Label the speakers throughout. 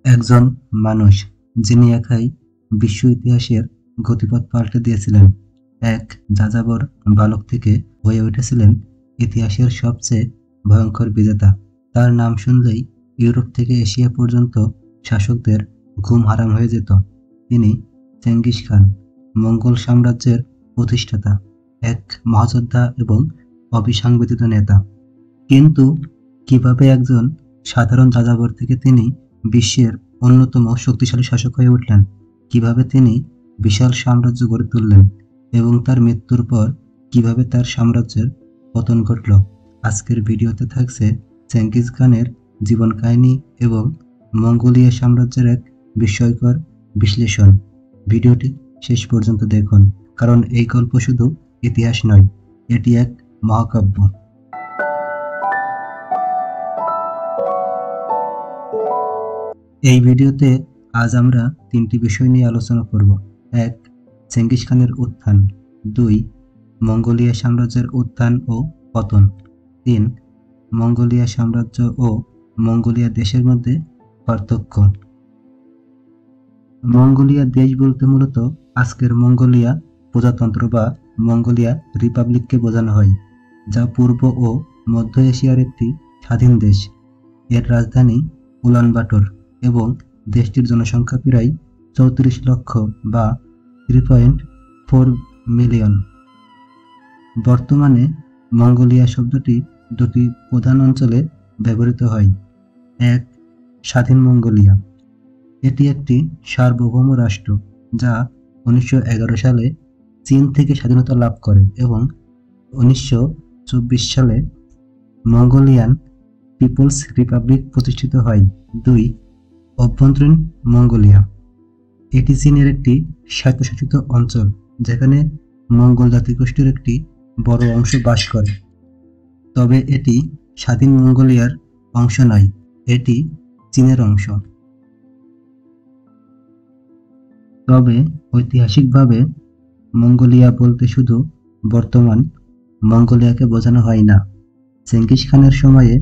Speaker 1: একজন মানুষ যিনি একাই বিশ্ব ইতিহাসের গতিপথ পাল্টে দিয়েছিলেন। এক যাযাবর বালক থেকে হয়ে উঠেছিলেন ইতিহাসের সবচেয়ে ভয়ঙ্কর বিজেতা। তার নাম শুনলেই ইউরোপ থেকে এশিয়া পর্যন্ত শাসকদের ঘুম হারাম হয়ে যেত। তিনি চেঙ্গিস খান, মঙ্গল সাম্রাজ্যের প্রতিষ্ঠাতা, এক মহাযোদ্ধা এবং অবিসংবাদিত নেতা। কিন্তু কিভাবে একজন সাধারণ যাযাবর থেকে তিনি বিশ্বের অন্যতম শক্তিশালী শাসক হয়ে উঠলেন, কিভাবে তিনি বিশাল সাম্রাজ্য গড়ে তুললেন এবং তার মৃত্যুর পর কিভাবে তার সাম্রাজ্যের পতন ঘটল, আজকের ভিডিওতে থাকছে চেঙ্গিস খানের জীবন কাহিনী এবং মঙ্গোলিয়া সাম্রাজ্যের এক বিস্ময়কর বিশ্লেষণ। ভিডিওটি শেষ পর্যন্ত দেখুন, কারণ এই গল্প শুধু ইতিহাস নয়, এটি এক মহাকাব্য। এই ভিডিওতে আজ আমরা তিনটি বিষয় নিয়ে আলোচনা করব। এক, চেঙ্গিস খানের উত্থান। দুই, মঙ্গোলিয়া সাম্রাজ্যের উত্থান ও পতন। তিন, মঙ্গোলিয়া সাম্রাজ্য ও মঙ্গোলিয়া দেশের মধ্যে পার্থক্য। মঙ্গোলিয়া দেশ বলতে মূলত আজকের মঙ্গোলিয়া প্রজাতন্ত্র বা মঙ্গোলিয়া রিপাবলিককে বোঝানো হয়, যা পূর্ব ও মধ্য এশিয়ার একটি স্বাধীন দেশ। এর রাজধানী উলানবাটর এবং দেশটির জনসংখ্যা প্রায় 34 লক্ষ বা 3.4 মিলিয়ন। বর্তমানে মঙ্গোলিয়া শব্দটি দুটি প্রধান অঞ্চলে ব্যবহৃত হয়। এক, স্বাধীন মঙ্গোলিয়া। এটি একটি সার্বভৌম রাষ্ট্র যা 1911 সালে চীন থেকে স্বাধীনতা লাভ করে এবং 1924 সালে মঙ্গোলিয়ান পিপলস রিপাবলিক প্রতিষ্ঠিত হয়। দুই, অভ্যন্তরীণ মঙ্গোলিয়া। এটি চীনের একটি স্বায়ত্তশাসিত অঞ্চল যেখানে মঙ্গোল জাতিগোষ্ঠীর একটি বড় অংশ বাস করে। তবে এটি স্বাধীন মঙ্গোলিয়ার অংশ নয়, এটি চীনের অংশ। তবে ঐতিহাসিকভাবে মঙ্গোলিয়া বলতে শুধু বর্তমান মঙ্গোলিয়াকে বোঝানো হয় না। চেঙ্গিস খানের সময়ে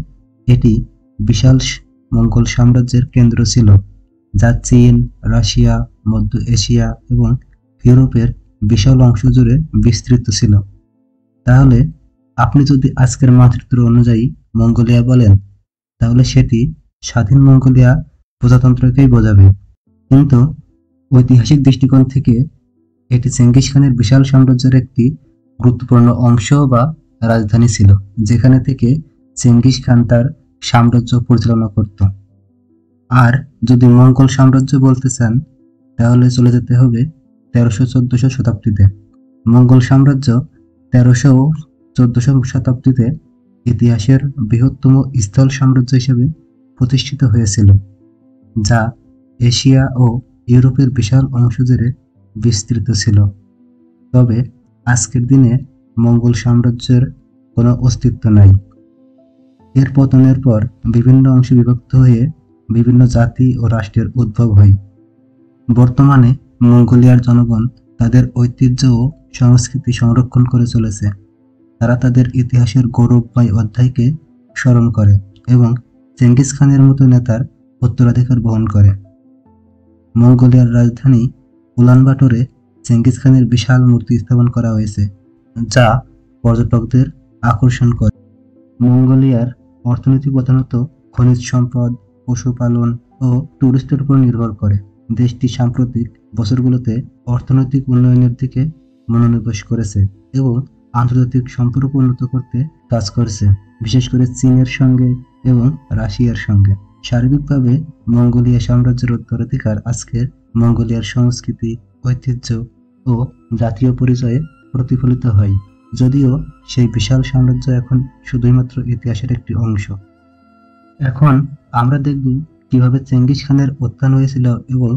Speaker 1: এটি বিশাল মঙ্গল সাম্রাজ্যের কেন্দ্র ছিল, যা চীন, রাশিয়া, মধ্য এশিয়া এবং ইউরোপের বিশাল অংশ জুড়ে বিস্তৃত ছিল। তাহলে আপনি যদি আজকের মানচিত্র অনুযায়ী মঙ্গোলিয়া বলেন, তাহলে সেটি স্বাধীন মঙ্গোলিয়া প্রজাতন্ত্রকেই বোঝাবে। কিন্তু ঐতিহাসিক দৃষ্টিকোণ থেকে এটি চেঙ্গিস খানের বিশাল সাম্রাজ্যের একটি গুরুত্বপূর্ণ অংশ বা রাজধানী ছিল, যেখানে থেকে চেঙ্গিস খান তার সাম্রাজ্য পরিচালনা করত। আর যদি মঙ্গল সাম্রাজ্য বলতে চান, তাহলে চলে যেতে হবে 1300-1400 শতাব্দীতে। মঙ্গল সাম্রাজ্য 1300 ও 1400 শতাব্দীতে ইতিহাসের বৃহত্তম স্থল সাম্রাজ্য হিসেবে প্রতিষ্ঠিত হয়েছিল, যা এশিয়া ও ইউরোপের বিশাল অংশ জুড়ে বিস্তৃত ছিল। তবে আজকের দিনে মঙ্গল সাম্রাজ্যের কোনো অস্তিত্ব নাই। এর পতনের পর বিভিন্ন অংশে বিভক্ত হয়ে বিভিন্ন জাতি ও রাষ্ট্রের উদ্ভব হয়। বর্তমানে মঙ্গোলিয়ার জনগণ তাদের ঐতিহ্য ও সংস্কৃতি সংরক্ষণ করে চলেছে। তারা তাদের ইতিহাসের গৌরবময় অধ্যায়কে স্মরণ করে এবং চেঙ্গিস খানের মতো নেতার উত্তরাধিকার বহন করে। মঙ্গোলিয়ার রাজধানী উলানবাটরে চেঙ্গিস খানের বিশাল মূর্তি স্থাপন করা হয়েছে, যা পর্যটকদের আকর্ষণ করে। মঙ্গোলিয়ার অর্থনীতি প্রধানত খনিজ সম্পদ, পশুপালন ও টুরিস্টের উপর নির্ভর করে। দেশটি সাম্প্রতিক বছরগুলোতে অর্থনৈতিক উন্নয়নের দিকে মনোনিবেশ করেছে এবং আন্তর্জাতিক সম্পর্ক উন্নত করতে কাজ করছে, বিশেষ করে চীনের সঙ্গে এবং রাশিয়ার সঙ্গে। সার্বিকভাবে মঙ্গোলিয়া সাম্রাজ্যের উত্তরাধিকার আজকের মঙ্গোলিয়ার সংস্কৃতি, ঐতিহ্য ও জাতীয় পরিচয়ে প্রতিফলিত হয়, যদিও সেই বিশাল সাম্রাজ্য এখন শুধুমাত্র ইতিহাসের একটি অংশ। এখন আমরা দেখব কিভাবে চেঙ্গিস খানের উত্থান হয়েছিল এবং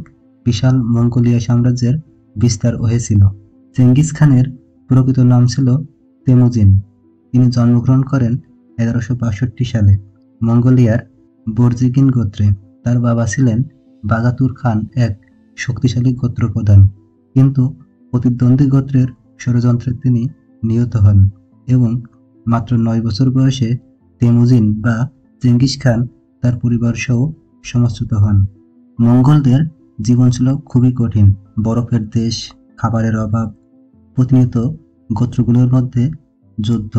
Speaker 1: বিশাল মঙ্গোলিয়া সাম্রাজ্যের বিস্তার হয়েছিল। চেঙ্গিস খানের প্রকৃত নাম ছিল তেমুজিন। তিনি জন্মগ্রহণ করেন 1162 সালে মঙ্গোলিয়ার বর্জিগিন গোত্রে। তার বাবা ছিলেন বাগাতুর খান, এক শক্তিশালী গোত্র প্রধান, কিন্তু প্রতিদ্বন্দ্বী গোত্রের ষড়যন্ত্রে তিনি নিহত হন এবং মাত্র 9 বছর বয়সে তেমুজিন বা চেঙ্গিস খান তার পরিবার সহ সমাজচ্যুত হন। মঙ্গলদের জীবন ছিল খুবই কঠিন। বরফের দেশ, খাবারের অভাব, প্রতিনিয়ত গোত্রগুলোর মধ্যে যুদ্ধ।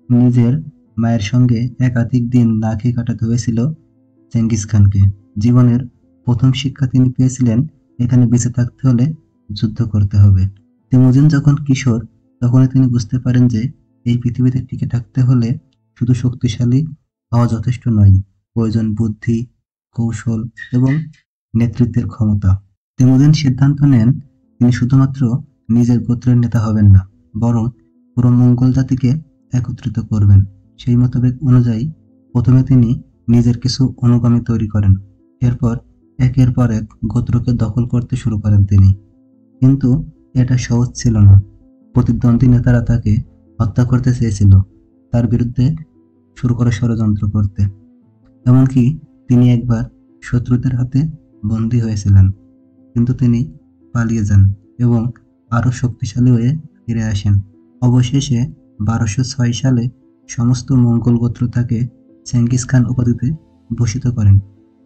Speaker 1: নিজের মায়ের সঙ্গে একাধিক দিন না খেয়ে কাটাতে হয়েছিল চেঙ্গিস খানকে। জীবনের প্রথম শিক্ষা তিনি পেয়েছিলেন, এখানে বেঁচে থাকতে হলে যুদ্ধ করতে হবে। তেমুজিন যখন কিশোর, তখনই তিনি বুঝতে পারেন যে এই পৃথিবীতে টিকে থাকতে হলে শুধু শক্তিশালী হওয়া যথেষ্ট নয়, প্রয়োজন বুদ্ধি, কৌশল এবং নেতৃত্বের ক্ষমতা। তেমুজিন সিদ্ধান্ত নেন তিনি শুধুমাত্র নিজের গোত্রের নেতা হবেন না, বরং পুরো মঙ্গল জাতিকে একত্রিত করবেন। সেই মতবাদ অনুযায়ী প্রথমে তিনি নিজের কিছু অনুগামী তৈরি করেন। এরপর একের পর এক গোত্রকে দখল করতে শুরু করেন তিনি। কিন্তু এটা সহজ ছিল না। প্রতিদ্বন্দ্বী নেতারা তাকে হত্যা করতে চেয়েছিল, তার বিরুদ্ধে শুরু করে ষড়যন্ত্র করতে। এমনকি তিনি একবার শত্রুদের হাতে বন্দী হয়েছিলেন, কিন্তু তিনি পালিয়ে যান এবং আরো শক্তিশালী হয়ে ফিরে আসেন। অবশেষে 1206 সালে সমস্ত মঙ্গল গোত্র তাকে চেঙ্গিস খান উপাধিতে ভূষিত করেন।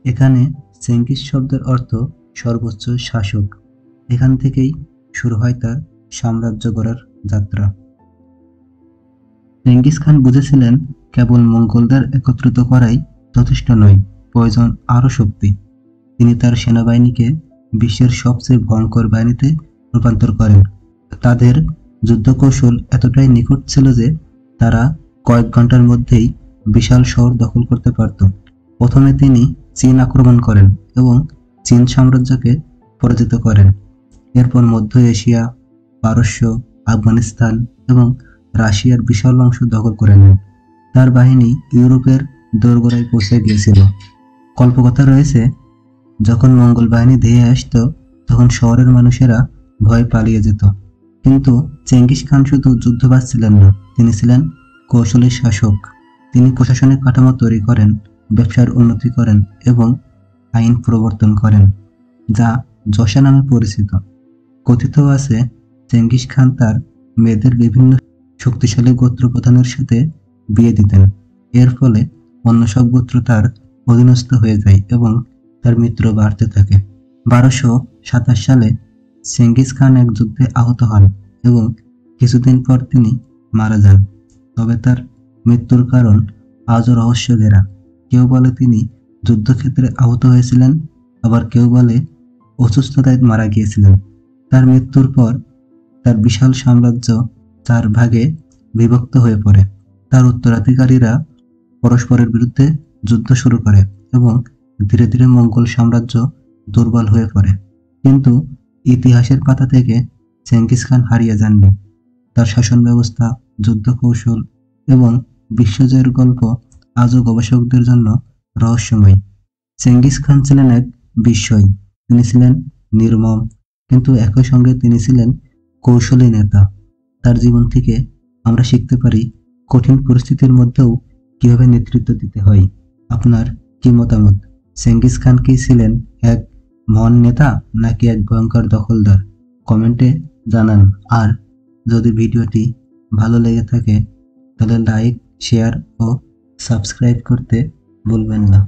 Speaker 1: এখানে চেঙ্গিস শব্দের অর্থ সর্বোচ্চ শাসক। এখান থেকেই শুরু হয় তার সাম্রাজ্য গড়ার যাত্রা। চেঙ্গিস খান বুঝেছিলেন কেবল মঙ্গলদের একত্রিত করাই যথেষ্ট নয়, প্রয়োজন আরও শক্তি। তিনি তার সেনাবাহিনীকে বিশ্বের সবচেয়ে ভয়ঙ্কর বাহিনীতে রূপান্তর করেন। তাদের যুদ্ধকৌশল এতটাই নিখুঁত ছিল যে তারা কয়েক ঘন্টার মধ্যেই বিশাল শহর দখল করতে পারত। প্রথমে তিনি চীন আক্রমণ করেন এবং চীন সাম্রাজ্যকে পরাজিত করেন। এরপর মধ্য এশিয়া, পারস্য, আফগানিস্তান এবং রাশিয়ার বিশাল অংশ দখল করে নেন। তার বাহিনী ইউরোপের দোরগোড়ায় পৌঁছে গিয়েছিল। কল্পকথা রয়েছে, যখন মঙ্গল বাহিনী ধেয়ে আসত, তখন শহরের মানুষেরা ভয়ে পালিয়ে যেত। কিন্তু চেঙ্গিস খান শুধু যুদ্ধবাজ ছিলেন না, তিনি ছিলেন কৌশলী শাসক। তিনি প্রশাসনিক কাঠামো তৈরি করেন, ব্যবসার উন্নতি করেন এবং আইন প্রবর্তন করেন, যা যশা নামে পরিচিত। কথিত আছে, চেঙ্গিস খান তার মেয়েদের বিভিন্ন শক্তিশালী গোত্র প্রধানের সাথে বিয়ে দিতেন। এর ফলে অন্য সব গোত্র তার অধীনস্থ হয়ে যায় এবং তার মিত্র বাড়তে থাকে। 1227 সালে চেঙ্গিস খান এক যুদ্ধে আহত হন এবং কিছুদিন পর তিনি মারা যান। তবে তার মৃত্যুর কারণ আজও রহস্য ঘেরা। কেউ বলে তিনি যুদ্ধক্ষেত্রে আহত হয়েছিলেন, আবার কেউ বলে অসুস্থতায় মারা গিয়েছিলেন। তার মৃত্যুর পর তার বিশাল সাম্রাজ্য 4 ভাগে বিভক্ত হয়ে পড়ে। তার উত্তরাধিকারীরা পরস্পরের বিরুদ্ধে যুদ্ধ শুরু করে এবং ধীরে ধীরে মঙ্গল সাম্রাজ্য দুর্বল হয়ে পড়ে। কিন্তু ইতিহাসের পাতা থেকে চেঙ্গিস খান হারিয়ে যাননি। তার শাসন ব্যবস্থা, যুদ্ধ কৌশল এবং বিশ্বজয়ের গল্প আজও গবেষকদের জন্য রহস্যময়। চেঙ্গিস খান ছিলেন এক বিস্ময়। তিনি ছিলেন নির্মম, কিন্তু একই সঙ্গে তিনি ছিলেন কৌশলী নেতা। তার জীবন থেকে আমরা শিখতে পারি কঠিন পরিস্থিতির মধ্যেও কিভাবে নেতৃত্ব দিতে হয়। আপনার কি মতামত? চেঙ্গিস খান কি ছিলেন এক মহান নেতা নাকি এক ভয়ঙ্কর দখলদার? কমেন্টে জানান। আর যদি ভিডিওটি ভালো লেগে থাকে তাহলে লাইক, শেয়ার ও সাবস্ক্রাইব করতে ভুলবেন না।